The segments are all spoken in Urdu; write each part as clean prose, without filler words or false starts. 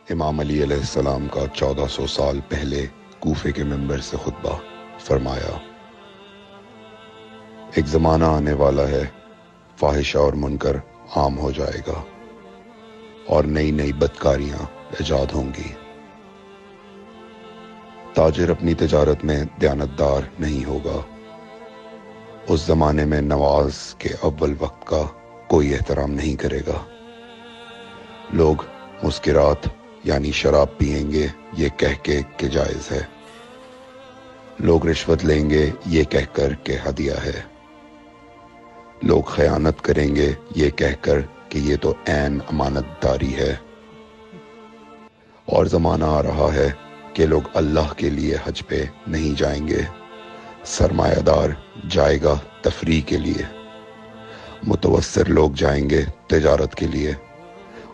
امام علی علیہ السلام کا 1400 سال پہلے کوفے کے منبر سے خطبہ فرمایا، ایک زمانہ آنے والا ہے، فاحشہ اور منکر عام ہو جائے گا اور نئی نئی بدکاریاں ایجاد ہوں گی۔ تاجر اپنی تجارت میں دیانتدار نہیں ہوگا۔ اس زمانے میں نماز کے اول وقت کا کوئی احترام نہیں کرے گا۔ لوگ مسکرات یعنی شراب پئیں گے یہ کہہ کے کہ جائز ہے۔ لوگ رشوت لیں گے یہ کہہ کر کہ ہدیہ ہے۔ لوگ خیانت کریں گے یہ کہہ کر کہ یہ تو عین امانت داری ہے۔ اور زمانہ آ رہا ہے کہ لوگ اللہ کے لیے حج پہ نہیں جائیں گے، سرمایہ دار جائے گا تفریح کے لیے، متوسر لوگ جائیں گے تجارت کے لیے،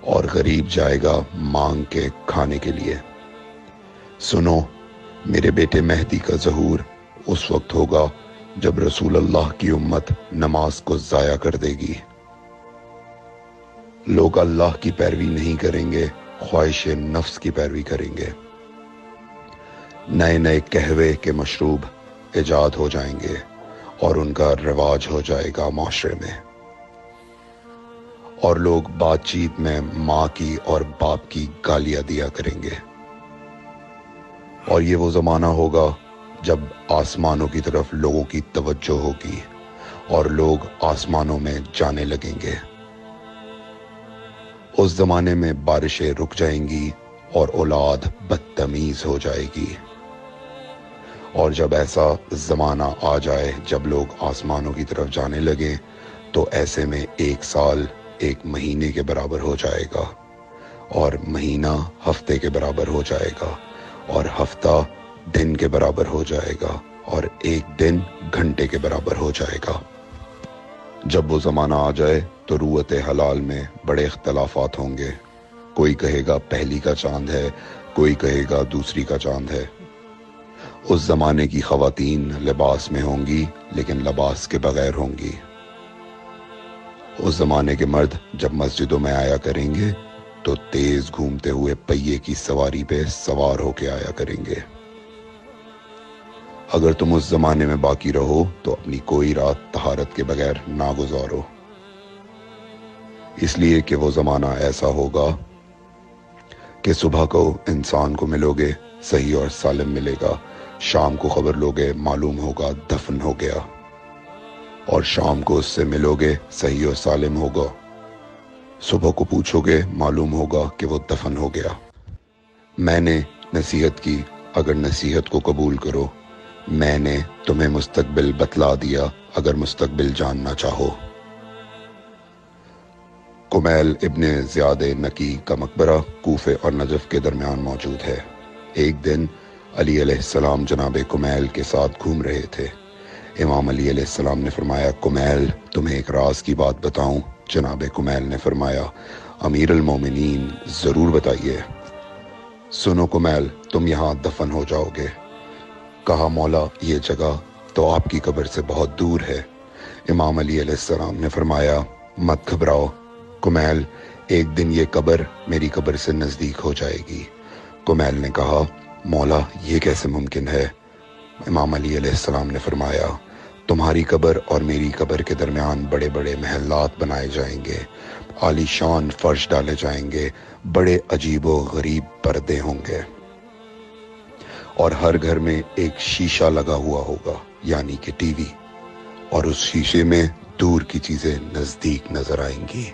اور غریب جائے گا مانگ کے کھانے کے لیے۔ سنو، میرے بیٹے مہدی کا ظہور اس وقت ہوگا جب رسول اللہ کی امت نماز کو ضائع کر دے گی۔ لوگ اللہ کی پیروی نہیں کریں گے، خواہش نفس کی پیروی کریں گے۔ نئے نئے قہوے کے مشروب ایجاد ہو جائیں گے اور ان کا رواج ہو جائے گا معاشرے میں، اور لوگ بات چیت میں ماں کی اور باپ کی گالیاں دیا کریں گے۔ اور یہ وہ زمانہ ہوگا جب آسمانوں کی طرف لوگوں کی توجہ ہوگی اور لوگ آسمانوں میں جانے لگیں گے۔ اس زمانے میں بارشیں رک جائیں گی اور اولاد بدتمیز ہو جائے گی۔ اور جب ایسا زمانہ آ جائے جب لوگ آسمانوں کی طرف جانے لگیں تو ایسے میں ایک سال ایک مہینے کے برابر ہو جائے گا، اور مہینہ ہفتے کے برابر ہو جائے گا، اور ہفتہ دن کے برابر ہو جائے گا، اور ایک دن گھنٹے کے برابر ہو جائے گا۔ جب وہ زمانہ آ جائے تو روت حلال میں بڑے اختلافات ہوں گے۔ کوئی کہے گا پہلی کا چاند ہے، کوئی کہے گا دوسری کا چاند ہے۔ اس زمانے کی خواتین لباس میں ہوں گی لیکن لباس کے بغیر ہوں گی۔ اس زمانے کے مرد جب مسجدوں میں آیا کریں گے تو تیز گھومتے ہوئے پہیے کی سواری پہ سوار ہو کے آیا کریں گے۔ اگر تم اس زمانے میں باقی رہو تو اپنی کوئی رات طہارت کے بغیر نہ گزارو، اس لیے کہ وہ زمانہ ایسا ہوگا کہ صبح کو انسان کو ملو گے صحیح اور سالم ملے گا، شام کو خبر لوگے معلوم ہوگا دفن ہو گیا، اور شام کو اس سے ملو گے صحیح اور سالم ہوگا، صبح کو پوچھو گے معلوم ہوگا کہ وہ دفن ہو گیا۔ میں نے نصیحت کی، اگر نصیحت کو قبول کرو، میں نے تمہیں مستقبل بتلا دیا اگر مستقبل جاننا چاہو۔ کمیل ابن زیاد نکی کا مقبرہ کوفے اور نجف کے درمیان موجود ہے۔ ایک دن علی علیہ السلام جناب کمیل کے ساتھ گھوم رہے تھے۔ امام علی علیہ السلام نے فرمایا، کمیل تمہیں ایک راز کی بات بتاؤں؟ جناب کمیل نے فرمایا، امیر المومنین ضرور بتائیے۔ سنو کمیل، تم یہاں دفن ہو جاؤ گے۔ کہا، مولا یہ جگہ تو آپ کی قبر سے بہت دور ہے۔ امام علی علیہ السلام نے فرمایا، مت گھبراؤ کمیل، ایک دن یہ قبر میری قبر سے نزدیک ہو جائے گی۔ کمیل نے کہا، مولا یہ کیسے ممکن ہے؟ امام علی علیہ السلام نے فرمایا، تمہاری قبر اور میری قبر کے درمیان بڑے بڑے محلات بنائے جائیں گے، عالی شان فرش ڈالے جائیں گے، بڑے عجیب و غریب پردے ہوں گے، اور ہر گھر میں ایک شیشہ لگا ہوا ہوگا یعنی کہ ٹی وی، اور اس شیشے میں دور کی چیزیں نزدیک نظر آئیں گی۔